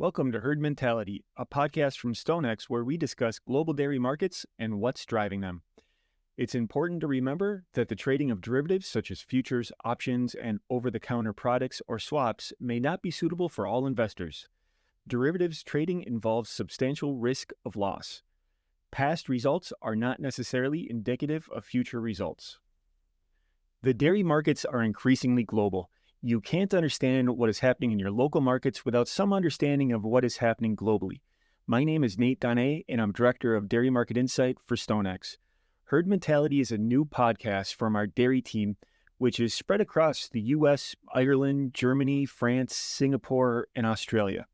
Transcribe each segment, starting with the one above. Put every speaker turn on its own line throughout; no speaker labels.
Welcome to Herd Mentality, a podcast from StoneX where we discuss global dairy markets and what's driving them. It's important to remember that the trading of derivatives such as futures, options, and over-the-counter products or swaps may not be suitable for all investors. Derivatives trading involves substantial risk of loss. Past results are not necessarily indicative of future results. The dairy markets are increasingly global. You can't understand what is happening in your local markets without some understanding of what is happening globally. My name is Nate Donnet, and I'm Director of Dairy Market Insight for StoneX. Herd Mentality is a new podcast from our dairy team, which is spread across the US, Ireland, Germany, France, Singapore, and Australia.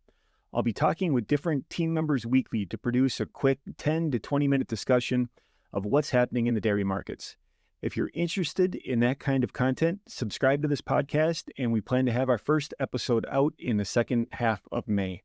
I'll be talking with different team members weekly to produce a quick 10 to 20 minute discussion of what's happening in the dairy markets. If you're interested in that kind of content, subscribe to this podcast, and we plan to have our first episode out in the second half of May.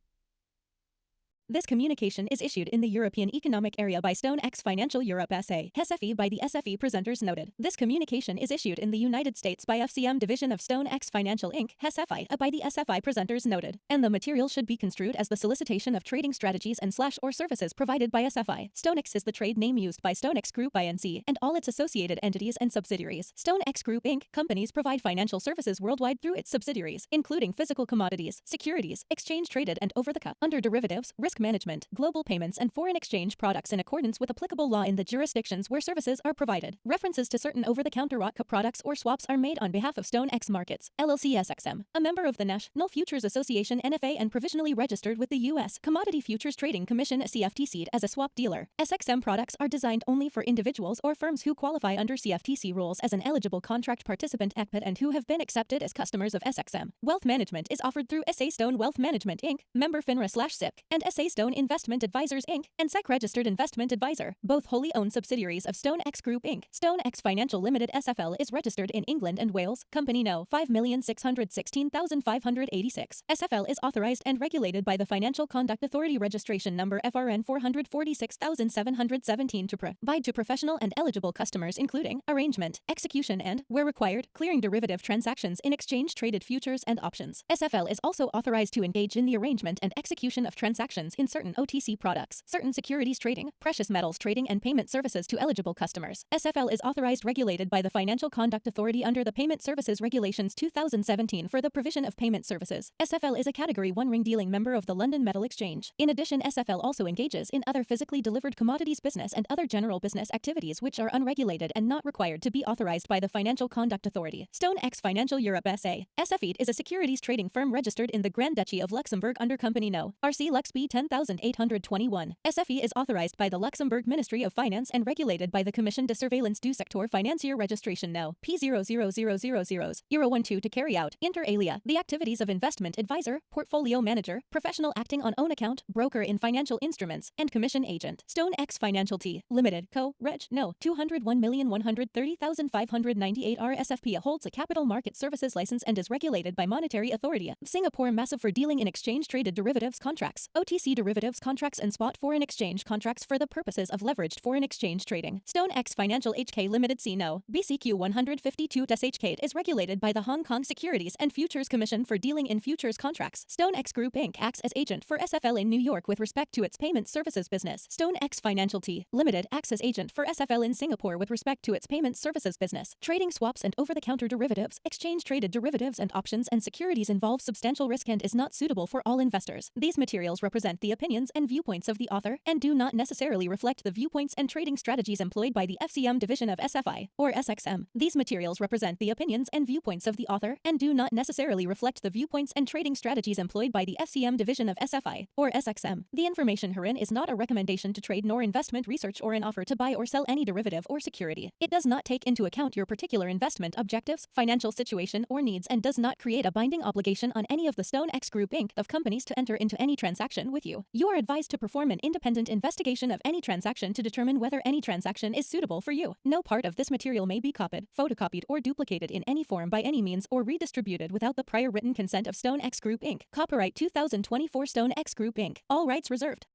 This communication is issued in the European Economic Area by StoneX Financial Europe SA, SFE by the SFE presenters noted. This communication is issued in the United States by FCM Division of StoneX Financial Inc., SFI, by the SFI presenters noted. And the material should be construed as the solicitation of trading strategies and or services provided by SFI. StoneX is the trade name used by StoneX Group Inc. and all its associated entities and subsidiaries. StoneX Group Inc. companies provide financial services worldwide through its subsidiaries, including physical commodities, securities, exchange traded and over-the-counter, under derivatives, risk management, global payments, and foreign exchange products in accordance with applicable law in the jurisdictions where services are provided. References to certain over-the-counter products or swaps are made on behalf of StoneX Markets, LLC SXM, a member of the National Futures Association NFA and provisionally registered with the U.S. Commodity Futures Trading Commission CFTC as a swap dealer. SXM products are designed only for individuals or firms who qualify under CFTC rules as an eligible contract participant and who have been accepted as customers of SXM. Wealth management is offered through SA Stone Wealth Management Inc., member FINRA/SIPC, and SA Stone Investment Advisors Inc., and SEC Registered Investment Advisor, both wholly owned subsidiaries of StoneX Group Inc. StoneX Financial Limited SFL is registered in England and Wales, Company No. 5,616,586. SFL is authorized and regulated by the Financial Conduct Authority registration number FRN 446,717 to provide to professional and eligible customers including arrangement, execution and, where required, clearing derivative transactions in exchange-traded futures and options. SFL is also authorized to engage in the arrangement and execution of transactions in certain OTC products, certain securities trading, precious metals trading and payment services to eligible customers. SFL is authorized regulated by the Financial Conduct Authority under the Payment Services Regulations 2017 for the provision of payment services. SFL is a Category 1 ring dealing member of the London Metal Exchange. In addition, SFL also engages in other physically delivered commodities business and other general business activities which are unregulated and not required to be authorized by the Financial Conduct Authority. StoneX Financial Europe SA, SFE is a securities trading firm registered in the Grand Duchy of Luxembourg under Company No. RC Lux B 10,821. SFE is authorized by the Luxembourg Ministry of Finance and regulated by the Commission de Surveillance du Secteur Financier Registration No. P000000012 to carry out, inter alia, the activities of investment advisor, portfolio manager, professional acting on own account, broker in financial instruments, and commission agent. StoneX Financial T. Limited, Co. Reg. No. 201,130,598 RSFP holds a capital market services license and is regulated by Monetary Authority of Singapore Massive for dealing in exchange-traded derivatives contracts, OTC derivatives contracts and spot foreign exchange contracts for the purposes of leveraged foreign exchange trading. StoneX Financial HK Limited C. No. BCQ 152-HK is regulated by the Hong Kong Securities and Futures Commission for dealing in futures contracts. StoneX Group Inc. acts as agent for SFL in New York with respect to its payment services business. StoneX Financial T. Limited acts as agent for SFL in Singapore with respect to its payment services business. Trading swaps and over-the-counter derivatives, exchange-traded derivatives and options and securities involve substantial risk and is not suitable for all investors. These materials represent the opinions and viewpoints of the author and do not necessarily reflect the viewpoints and trading strategies employed by the FCM division of SFI, or SXM. These materials represent the opinions and viewpoints of the author and do not necessarily reflect the viewpoints and trading strategies employed by the FCM division of SFI, or SXM. The information herein is not a recommendation to trade nor investment research or an offer to buy or sell any derivative or security. It does not take into account your particular investment objectives, financial situation, or needs and does not create a binding obligation on any of the StoneX Group Inc. of companies to enter into any transaction with you. You are advised to perform an independent investigation of any transaction to determine whether any transaction is suitable for you. No part of this material may be copied, photocopied, or duplicated in any form by any means or redistributed without the prior written consent of StoneX Group Inc. Copyright 2024 StoneX Group Inc. All rights reserved.